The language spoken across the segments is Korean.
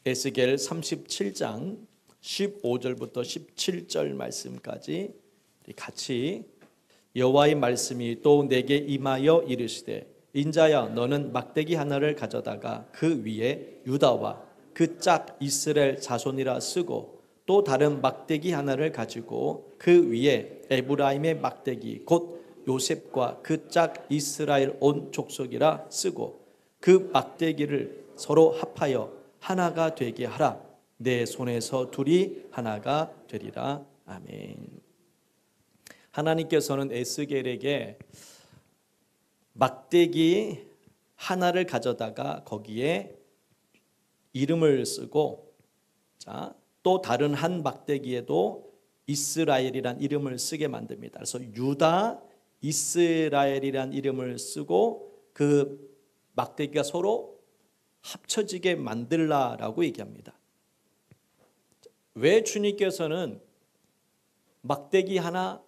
에스겔 37장 15절부터 17절 말씀까지 같이 여호와의 말씀이 또 내게 임하여 이르시되 인자야 너는 막대기 하나를 가져다가 그 위에 유다와 그 짝 이스라엘 자손이라 쓰고 또 다른 막대기 하나를 가지고 그 위에 에브라임의 막대기 곧 요셉과 그 짝 이스라엘 온 족속이라 쓰고 그 막대기를 서로 합하여 하나가 되게 하라. 내 손에서 둘이 하나가 되리라. 아멘. 하나님께서는 에스겔에게 막대기 하나를 가져다가 거기에 이름을 쓰고 또 다른 한 막대기에도 이스라엘이란 이름을 쓰게 만듭니다. 그래서 유다, 이스라엘이란 이름을 쓰고 그 막대기가 서로 합쳐지게 만들라라고 얘기합니다. 왜 주님께서는 막대기 하나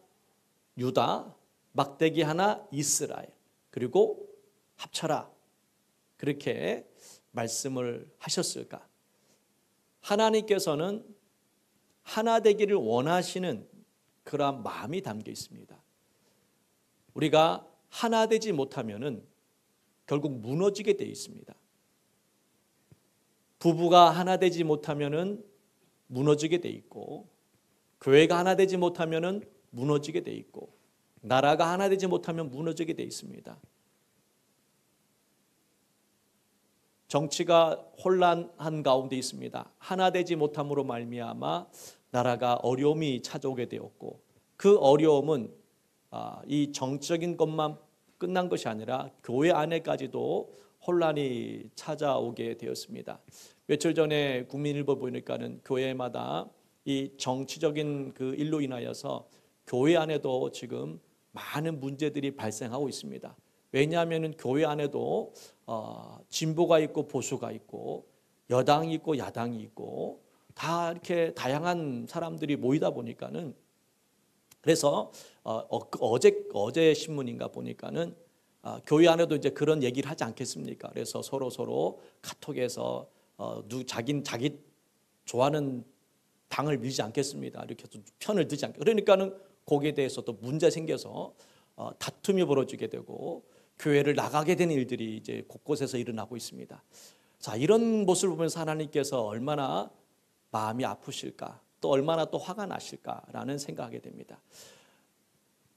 유다, 막대기 하나 이스라엘 그리고 합쳐라 그렇게 말씀을 하셨을까? 하나님께서는 하나 되기를 원하시는 그러한 마음이 담겨 있습니다. 우리가 하나 되지 못하면은 결국 무너지게 되어 있습니다. 부부가 하나 되지 못하면은 무너지게 돼 있고, 교회가 하나 되지 못하면은 무너지게 돼 있고, 나라가 하나 되지 못하면 무너지게 돼 있습니다. 정치가 혼란한 가운데 있습니다. 하나 되지 못함으로 말미암아 나라가 어려움이 찾아오게 되었고, 그 어려움은 이 정치적인 것만 끝난 것이 아니라 교회 안에까지도 혼란이 찾아오게 되었습니다. 며칠 전에 국민일보 보니까는 교회마다 이 정치적인 그 일로 인하여서 교회 안에도 지금 많은 문제들이 발생하고 있습니다. 왜냐하면 교회 안에도 진보가 있고 보수가 있고 여당이 있고 야당이 있고 다 이렇게 다양한 사람들이 모이다 보니까는 그래서 어제 신문인가 보니까는 교회 안에도 이제 그런 얘기를 하지 않겠습니까? 그래서 서로 카톡에서 자기 좋아하는 당을 밀지 않겠습니다. 이렇게 편을 들지 않겠. 그러니까는 거기에 대해서 또 문제 생겨서 다툼이 벌어지게 되고 교회를 나가게 되는 일들이 이제 곳곳에서 일어나고 있습니다. 자, 이런 모습을 보면서 하나님께서 얼마나 마음이 아프실까, 또 얼마나 또 화가 나실까라는 생각하게 됩니다.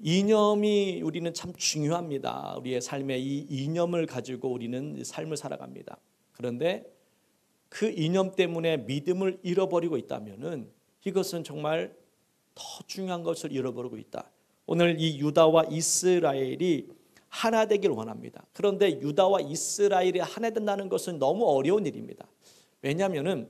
이념이 우리는 참 중요합니다. 우리의 삶에 이 이념을 가지고 우리는 삶을 살아갑니다. 그런데 그 이념 때문에 믿음을 잃어버리고 있다면은 이것은 정말 더 중요한 것을 잃어버리고 있다. 오늘 이 유다와 이스라엘이 하나 되기를 원합니다. 그런데 유다와 이스라엘이 하나 된다는 것은 너무 어려운 일입니다. 왜냐하면은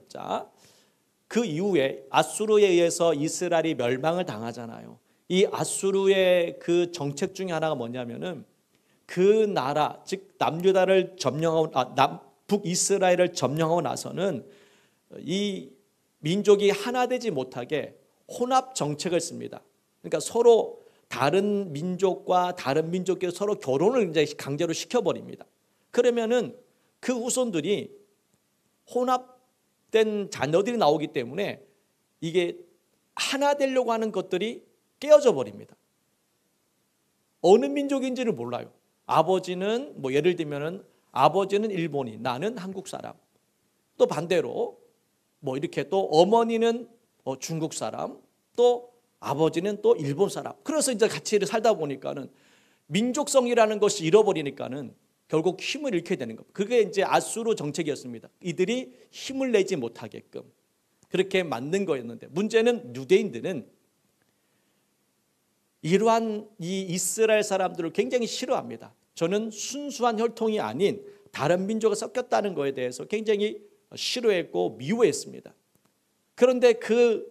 그 이후에 아수르에 의해서 이스라엘이 멸망을 당하잖아요. 이 아수르의 그 정책 중에 하나가 뭐냐면은 그 나라 즉 남유다를 점령하고 북이스라엘을 점령하고 나서는 이 민족이 하나 되지 못하게 혼합 정책을 씁니다. 그러니까 서로 다른 민족과 다른 민족끼리 서로 결혼을 이제 강제로 시켜버립니다. 그러면은 그 후손들이 혼합된 자녀들이 나오기 때문에 이게 하나 되려고 하는 것들이 깨어져 버립니다. 어느 민족인지를 몰라요. 아버지는 예를 들면은 아버지는 일본인, 나는 한국 사람. 또 반대로 이렇게 또 어머니는 중국 사람, 또 아버지는 또 일본 사람. 그래서 이제 같이 살다 보니까는 민족성이라는 것이 잃어버리니까는 결국 힘을 잃게 되는 겁니다. 그게 이제 아수르 정책이었습니다. 이들이 힘을 내지 못하게끔 그렇게 만든 거였는데 문제는 유대인들은 이러한 이 이스라엘 사람들을 굉장히 싫어합니다. 저는 순수한 혈통이 아닌 다른 민족이 섞였다는 것에 대해서 굉장히 싫어했고 미워했습니다. 그런데 그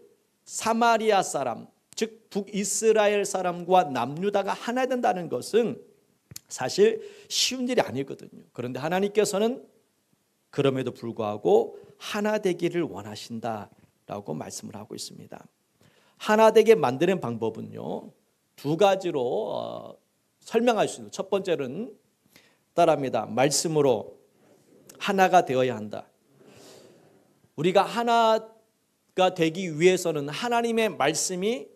사마리아 사람, 즉 북이스라엘 사람과 남유다가 하나 된다는 것은 사실 쉬운 일이 아니거든요. 그런데 하나님께서는 그럼에도 불구하고 하나 되기를 원하신다라고 말씀을 하고 있습니다. 하나 되게 만드는 방법은요, 두 가지로 설명할 수 있습니다. 첫 번째는 따라합니다. 말씀으로 하나가 되어야 한다. 우리가 하나가 되기 위해서는 하나님의 말씀이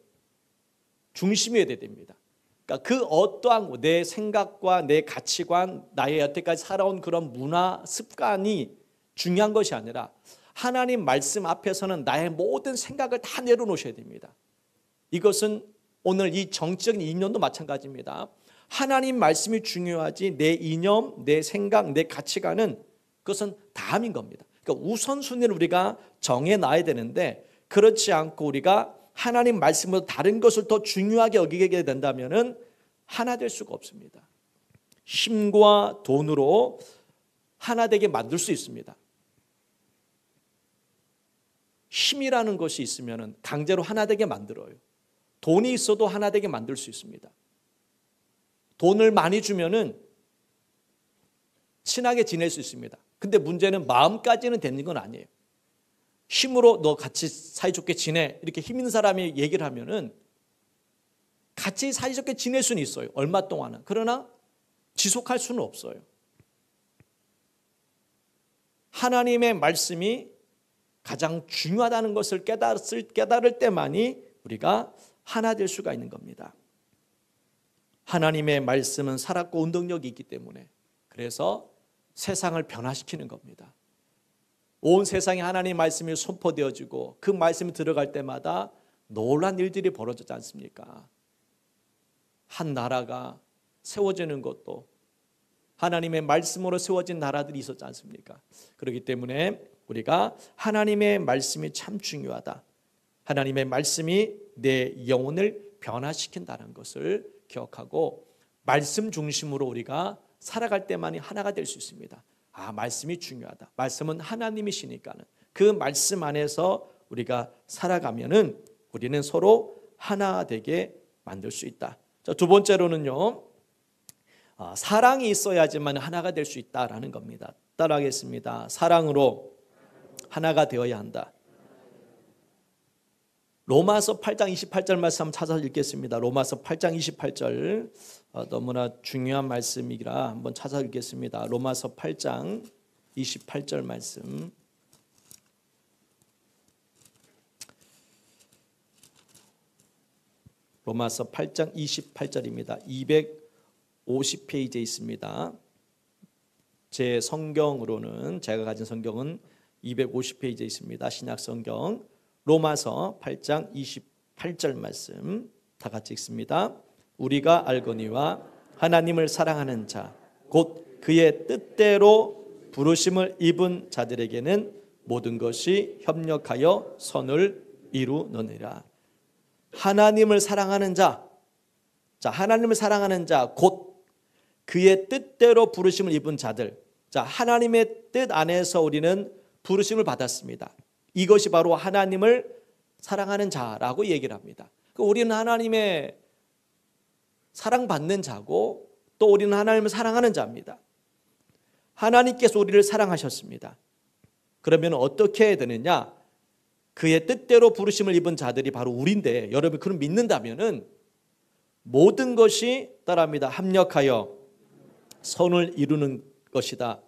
중심이어야 됩니다. 그러니까 그 어떠한 내 생각과 내 가치관, 나의 여태까지 살아온 그런 문화, 습관이 중요한 것이 아니라 하나님 말씀 앞에서는 나의 모든 생각을 다 내려놓으셔야 됩니다. 이것은 오늘 이 정치적인 이념도 마찬가지입니다. 하나님 말씀이 중요하지 내 이념, 내 생각, 내 가치관은 그것은 다음인 겁니다. 그러니까 우선순위를 우리가 정해놔야 되는데 그렇지 않고 우리가 하나님 말씀보다 다른 것을 더 중요하게 여기게 된다면 하나 될 수가 없습니다. 힘과 돈으로 하나 되게 만들 수 있습니다. 힘이라는 것이 있으면 강제로 하나 되게 만들어요. 돈이 있어도 하나 되게 만들 수 있습니다. 돈을 많이 주면은 친하게 지낼 수 있습니다. 근데 문제는 마음까지는 되는 건 아니에요. 힘으로 너 같이 사이좋게 지내 이렇게 힘 있는 사람이 얘기를 하면은 같이 사이좋게 지낼 수는 있어요. 얼마 동안은. 그러나 지속할 수는 없어요. 하나님의 말씀이 가장 중요하다는 것을 깨달을 때만이 우리가 하나 될 수가 있는 겁니다. 하나님의 말씀은 살았고 운동력이 있기 때문에 그래서 세상을 변화시키는 겁니다. 온 세상에 하나님의 말씀이 선포되어지고 그 말씀이 들어갈 때마다 놀라운 일들이 벌어지지 않습니까? 한 나라가 세워지는 것도 하나님의 말씀으로 세워진 나라들이 있었지 않습니까? 그렇기 때문에 우리가 하나님의 말씀이 참 중요하다. 하나님의 말씀이 내 영혼을 변화시킨다는 것을 기억하고 말씀 중심으로 우리가 살아갈 때만이 하나가 될 수 있습니다. 말씀이 중요하다. 말씀은 하나님이시니까는 그 말씀 안에서 우리가 살아가면은 우리는 서로 하나 되게 만들 수 있다. 자, 두 번째로는요. 사랑이 있어야지만 하나가 될 수 있다라는 겁니다. 따라하겠습니다. 사랑으로 하나가 되어야 한다. 로마서 8장 28절 말씀 한번 찾아서 읽겠습니다. 로마서 8장 28절 너무나 중요한 말씀이라 한번 찾아서 읽겠습니다. 로마서 8장 28절 말씀. 로마서 8장 28절입니다. 250페이지에 있습니다. 제 성경으로는 제가 가진 성경은 250페이지에 있습니다. 신약 성경 로마서 8장 28절 말씀 다 같이 읽습니다. 우리가 알거니와 하나님을 사랑하는 자 곧 그의 뜻대로 부르심을 입은 자들에게는 모든 것이 협력하여 선을 이루느니라. 하나님을 사랑하는 자, 하나님을 사랑하는 자 곧 그의 뜻대로 부르심을 입은 자들. 자, 하나님의 뜻 안에서 우리는 부르심을 받았습니다. 이것이 바로 하나님을 사랑하는 자라고 얘기를 합니다. 우리는 하나님의 사랑받는 자고 또 우리는 하나님을 사랑하는 자입니다. 하나님께서 우리를 사랑하셨습니다. 그러면 어떻게 해야 되느냐? 그의 뜻대로 부르심을 입은 자들이 바로 우리인데 여러분이 그걸 믿는다면은 모든 것이 따라합니다. 합력하여 선을 이루는 것이다.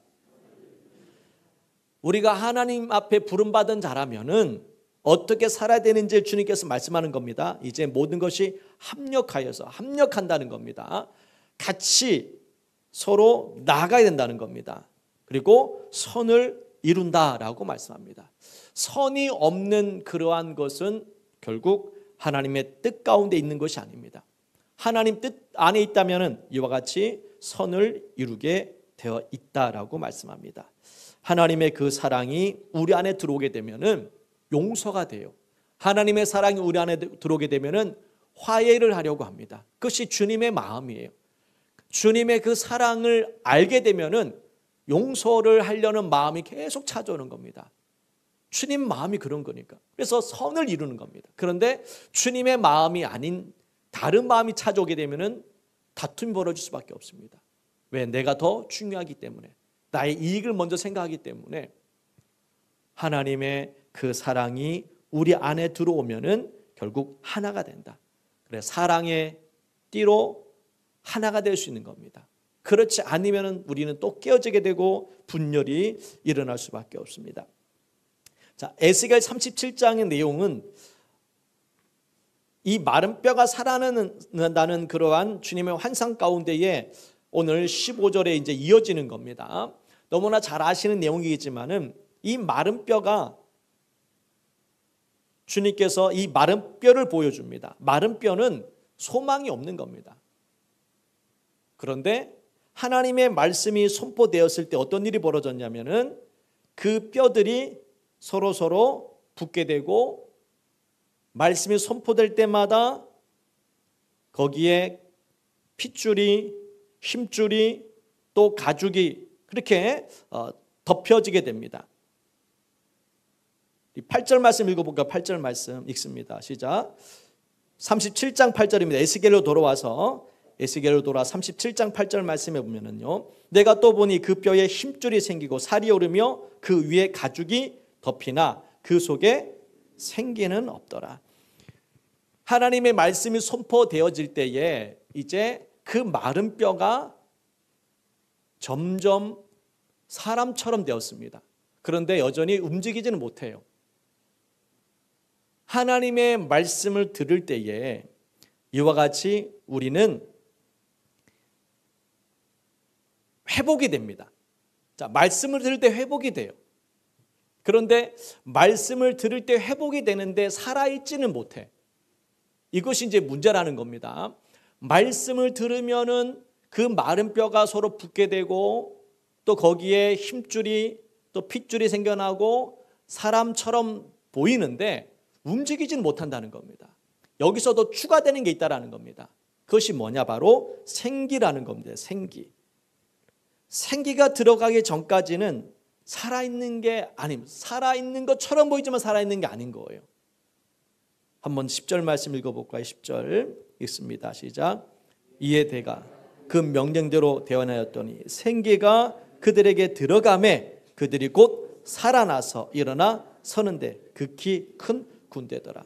우리가 하나님 앞에 부름받은 자라면은 어떻게 살아야 되는지 주님께서 말씀하는 겁니다. 이제 모든 것이 합력하여서 합력한다는 겁니다. 같이 서로 나아가야 된다는 겁니다. 그리고 선을 이룬다라고 말씀합니다. 선이 없는 그러한 것은 결국 하나님의 뜻 가운데 있는 것이 아닙니다. 하나님 뜻 안에 있다면 이와 같이 선을 이루게 되어 있다라고 말씀합니다. 하나님의 그 사랑이 우리 안에 들어오게 되면은 용서가 돼요. 하나님의 사랑이 우리 안에 들어오게 되면은 화해를 하려고 합니다. 그것이 주님의 마음이에요. 주님의 그 사랑을 알게 되면은 용서를 하려는 마음이 계속 찾아오는 겁니다. 주님 마음이 그런 거니까. 그래서 선을 이루는 겁니다. 그런데 주님의 마음이 아닌 다른 마음이 찾아오게 되면은 다툼이 벌어질 수밖에 없습니다. 왜? 내가 더 중요하기 때문에. 나의 이익을 먼저 생각하기 때문에 하나님의 그 사랑이 우리 안에 들어오면은 결국 하나가 된다. 그래, 사랑의 띠로 하나가 될 수 있는 겁니다. 그렇지 않으면 우리는 또 깨어지게 되고 분열이 일어날 수밖에 없습니다. 자, 에스겔 37장의 내용은 이 마른 뼈가 살아난다는 그러한 주님의 환상 가운데에 오늘 15절에 이제 이어지는 겁니다. 너무나 잘 아시는 내용이겠지만은 이 마른 뼈가 주님께서 이 마른 뼈를 보여줍니다. 마른 뼈는 소망이 없는 겁니다. 그런데 하나님의 말씀이 선포되었을 때 어떤 일이 벌어졌냐면은 그 뼈들이 서로 붙게 되고 말씀이 선포될 때마다 거기에 핏줄이, 힘줄이 또 가죽이 그렇게 덮여지게 됩니다. 8절 말씀 읽어볼까요? 8절 말씀 읽습니다. 시작. 37장 8절입니다. 에스겔로 돌아와 37장 8절 말씀에 보면은요. 내가 또 보니 그 뼈에 힘줄이 생기고 살이 오르며 그 위에 가죽이 덮이나 그 속에 생기는 없더라. 하나님의 말씀이 선포되어질 때에 이제 그 마른 뼈가 점점 사람처럼 되었습니다. 그런데 여전히 움직이지는 못해요. 하나님의 말씀을 들을 때에 이와 같이 우리는 회복이 됩니다. 자, 말씀을 들을 때 회복이 돼요. 그런데 말씀을 들을 때 회복이 되는데 살아있지는 못해. 이것이 이제 문제라는 겁니다. 말씀을 들으면은 그 마른 뼈가 서로 붙게 되고 또 거기에 힘줄이 또 핏줄이 생겨나고 사람처럼 보이는데 움직이지는 못한다는 겁니다. 여기서도 추가되는 게 있다라는 겁니다. 그것이 뭐냐? 바로 생기라는 겁니다. 생기. 생기가 들어가기 전까지는 살아있는 게 아닙니다. 살아있는 것처럼 보이지만 살아있는 게 아닌 거예요. 한번 10절 말씀 읽어볼까요? 10절 읽습니다. 시작. 이에 내가 그 명령대로 대언하였더니 생기가 그들에게 들어가매 그들이 곧 살아나서 일어나 서는데 극히 큰 군대더라.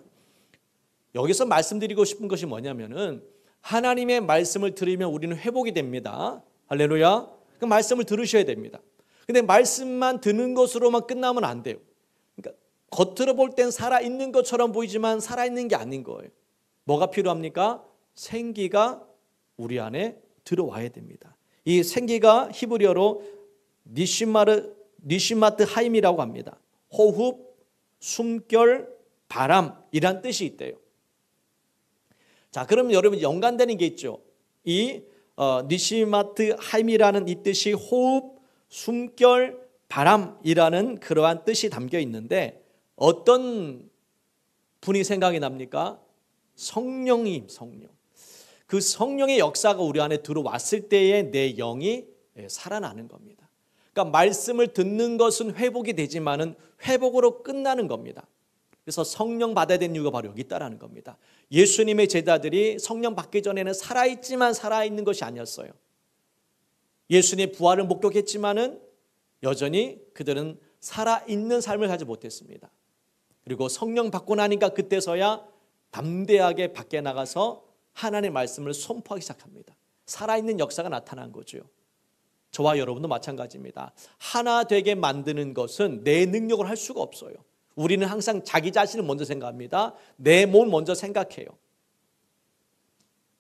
여기서 말씀드리고 싶은 것이 뭐냐면은 하나님의 말씀을 들으면 우리는 회복이 됩니다. 할렐루야. 그 말씀을 들으셔야 됩니다. 근데 말씀만 듣는 것으로만 끝나면 안 돼요. 그러니까 겉으로 볼 땐 살아있는 것처럼 보이지만 살아있는 게 아닌 거예요. 뭐가 필요합니까? 생기가 우리 안에 들어와야 됩니다. 이 생기가 히브리어로 니시마트 하임이라고 합니다. 호흡, 숨결, 바람이란 뜻이 있대요. 자, 그럼 여러분 연관되는 게 있죠. 이 니시마트 하임이라는 이 뜻이 호흡, 숨결, 바람이라는 그러한 뜻이 담겨 있는데 어떤 분이 생각이 납니까? 성령님, 성령. 그 성령의 역사가 우리 안에 들어왔을 때에 내 영이 살아나는 겁니다. 그러니까 말씀을 듣는 것은 회복이 되지만은 회복으로 끝나는 겁니다. 그래서 성령 받아야 되는 이유가 바로 여기 있다라는 겁니다. 예수님의 제자들이 성령 받기 전에는 살아있지만 살아있는 것이 아니었어요. 예수님의 부활을 목격했지만은 여전히 그들은 살아있는 삶을 하지 못했습니다. 그리고 성령 받고 나니까 그때서야 담대하게 밖에 나가서 하나님의 말씀을 선포하기 시작합니다. 살아있는 역사가 나타난 거죠. 저와 여러분도 마찬가지입니다. 하나 되게 만드는 것은 내 능력을 할 수가 없어요. 우리는 항상 자기 자신을 먼저 생각합니다. 내 몸을 먼저 생각해요.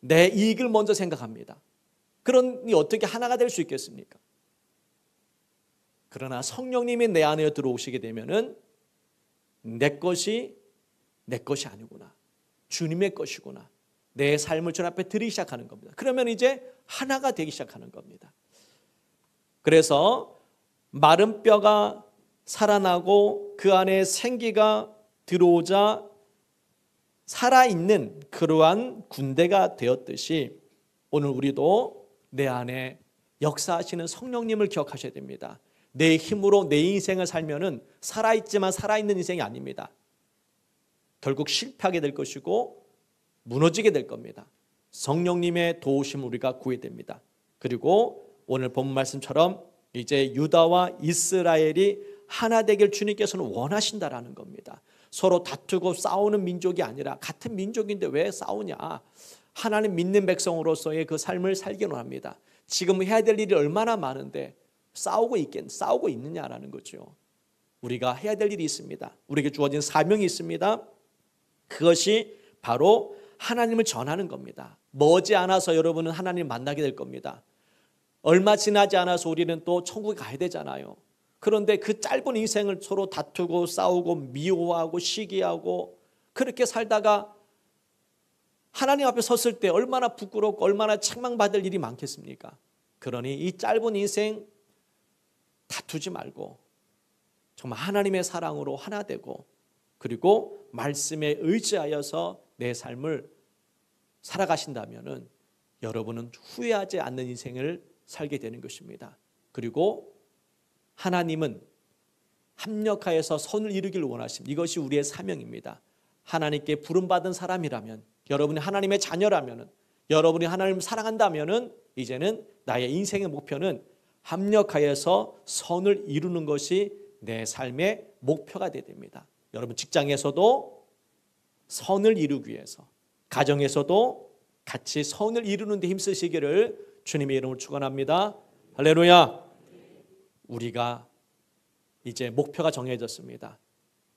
내 이익을 먼저 생각합니다. 그러니 어떻게 하나가 될 수 있겠습니까? 그러나 성령님이 내 안에 들어오시게 되면은 내 것이 아니구나. 주님의 것이구나. 내 삶을 주님 앞에 드리기 시작하는 겁니다. 그러면 이제 하나가 되기 시작하는 겁니다. 그래서 마른 뼈가 살아나고 그 안에 생기가 들어오자 살아있는 그러한 군대가 되었듯이 오늘 우리도 내 안에 역사하시는 성령님을 기억하셔야 됩니다. 내 힘으로 내 인생을 살면은 살아있지만 살아있는 인생이 아닙니다. 결국 실패하게 될 것이고 무너지게 될 겁니다. 성령님의 도우심을 우리가 구해야 됩니다. 그리고 오늘 본 말씀처럼 이제 유다와 이스라엘이 하나 되길 주님께서는 원하신다라는 겁니다. 서로 다투고 싸우는 민족이 아니라 같은 민족인데 왜 싸우냐. 하나님 믿는 백성으로서의 그 삶을 살기를 원합니다. 지금 해야 될 일이 얼마나 많은데 싸우고 있느냐라는 거죠. 우리가 해야 될 일이 있습니다. 우리에게 주어진 사명이 있습니다. 그것이 바로 하나님을 전하는 겁니다. 머지않아서 여러분은 하나님을 만나게 될 겁니다. 얼마 지나지 않아서 우리는 또 천국에 가야 되잖아요. 그런데 그 짧은 인생을 서로 다투고 싸우고 미워하고 시기하고 그렇게 살다가 하나님 앞에 섰을 때 얼마나 부끄럽고 얼마나 책망받을 일이 많겠습니까? 그러니 이 짧은 인생 다투지 말고 정말 하나님의 사랑으로 하나 되고 그리고 말씀에 의지하여서 내 삶을 살아가신다면은 여러분은 후회하지 않는 인생을 살게 되는 것입니다. 그리고 하나님은 합력하여서 선을 이루기를 원하십니다. 이것이 우리의 사명입니다. 하나님께 부름받은 사람이라면, 여러분이 하나님의 자녀라면, 여러분이 하나님을 사랑한다면 이제는 나의 인생의 목표는 합력하여서 선을 이루는 것이 내 삶의 목표가 되어야 됩니다. 여러분 직장에서도 선을 이루기 위해서, 가정에서도 같이 선을 이루는 데 힘쓰시기를 주님의 이름으로 축원합니다. 할렐루야. 우리가 이제 목표가 정해졌습니다.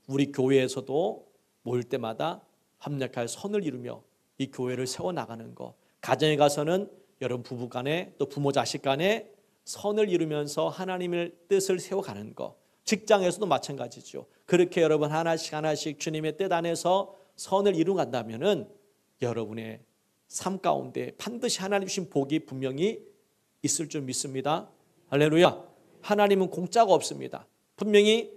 우리 교회에서도 모일 때마다 합력하여 선을 이루며 이 교회를 세워나가는 것, 가정에 가서는 여러분 부부간에 또 부모 자식 간에 선을 이루면서 하나님의 뜻을 세워가는 것, 직장에서도 마찬가지죠. 그렇게 여러분 하나씩 주님의 뜻 안에서 선을 이루간다면은 여러분의 삶 가운데 반드시 하나님 주신 복이 분명히 있을 줄 믿습니다. 할렐루야. 하나님은 공짜가 없습니다. 분명히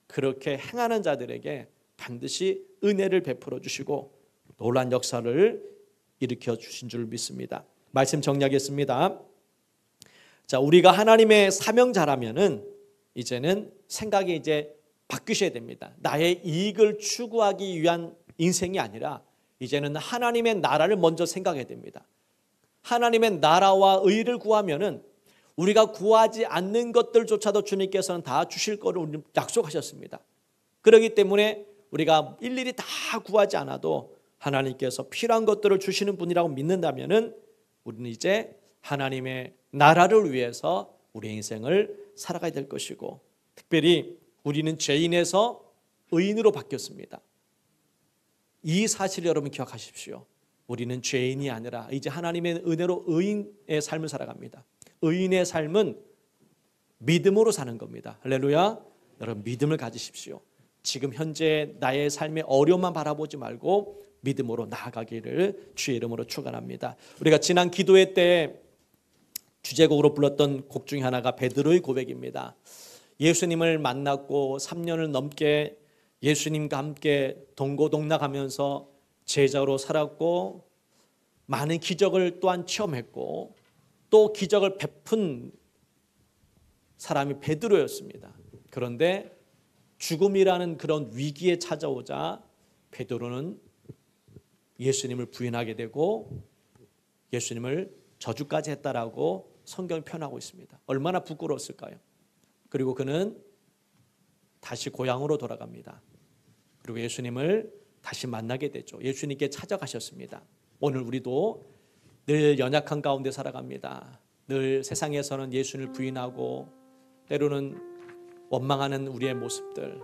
그렇게 행하는 자들에게 반드시 은혜를 베풀어 주시고 놀라운 역사를 일으켜 주신 줄 믿습니다. 말씀 정리하겠습니다. 자, 우리가 하나님의 사명자라면은 이제는 생각이 이제 바뀌셔야 됩니다. 나의 이익을 추구하기 위한 인생이 아니라 이제는 하나님의 나라를 먼저 생각해야 됩니다. 하나님의 나라와 의를 구하면은 우리가 구하지 않는 것들조차도 주님께서는 다 주실 거를 약속하셨습니다. 그렇기 때문에 우리가 일일이 다 구하지 않아도 하나님께서 필요한 것들을 주시는 분이라고 믿는다면은 우리는 이제 하나님의 나라를 위해서 우리의 인생을 살아가야 될 것이고, 특별히 우리는 죄인에서 의인으로 바뀌었습니다. 이 사실을 여러분 기억하십시오. 우리는 죄인이 아니라 이제 하나님의 은혜로 의인의 삶을 살아갑니다. 의인의 삶은 믿음으로 사는 겁니다. 할렐루야. 여러분 믿음을 가지십시오. 지금 현재 나의 삶의 어려움만 바라보지 말고 믿음으로 나아가기를 주의 이름으로 축원합니다. 우리가 지난 기도회 때 주제곡으로 불렀던 곡 중에 하나가 베드로의 고백입니다. 예수님을 만났고 3년을 넘게 예수님과 함께 동고동락하면서 제자로 살았고 많은 기적을 또한 체험했고 또 기적을 베푼 사람이 베드로였습니다. 그런데 죽음이라는 그런 위기에 찾아오자 베드로는 예수님을 부인하게 되고 예수님을 저주까지 했다라고 성경이 표현하고 있습니다. 얼마나 부끄러웠을까요? 그리고 그는 다시 고향으로 돌아갑니다. 그리고 예수님을 다시 만나게 되죠. 예수님께 찾아가셨습니다. 오늘 우리도 늘 연약한 가운데 살아갑니다. 늘 세상에서는 예수님을 부인하고 때로는 원망하는 우리의 모습들,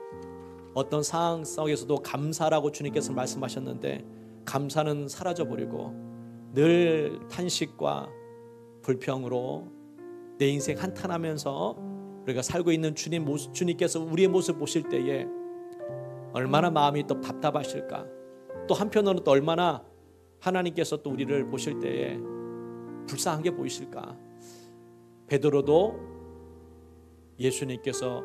어떤 상황 속에서도 감사라고 주님께서 말씀하셨는데 감사는 사라져버리고 늘 탄식과 불평으로 내 인생 한탄하면서 우리가 살고 있는 주님께서 우리의 모습 보실 때에 얼마나 마음이 또 답답하실까. 또 한편으로는 또 얼마나 하나님께서 또 우리를 보실 때에 불쌍한 게 보이실까. 베드로도 예수님께서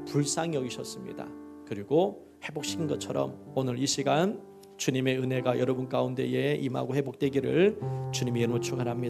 불쌍히 여기셨습니다. 그리고 회복시킨 것처럼 오늘 이 시간 주님의 은혜가 여러분 가운데에 임하고 회복되기를 주님의 이름으로 축원합니다.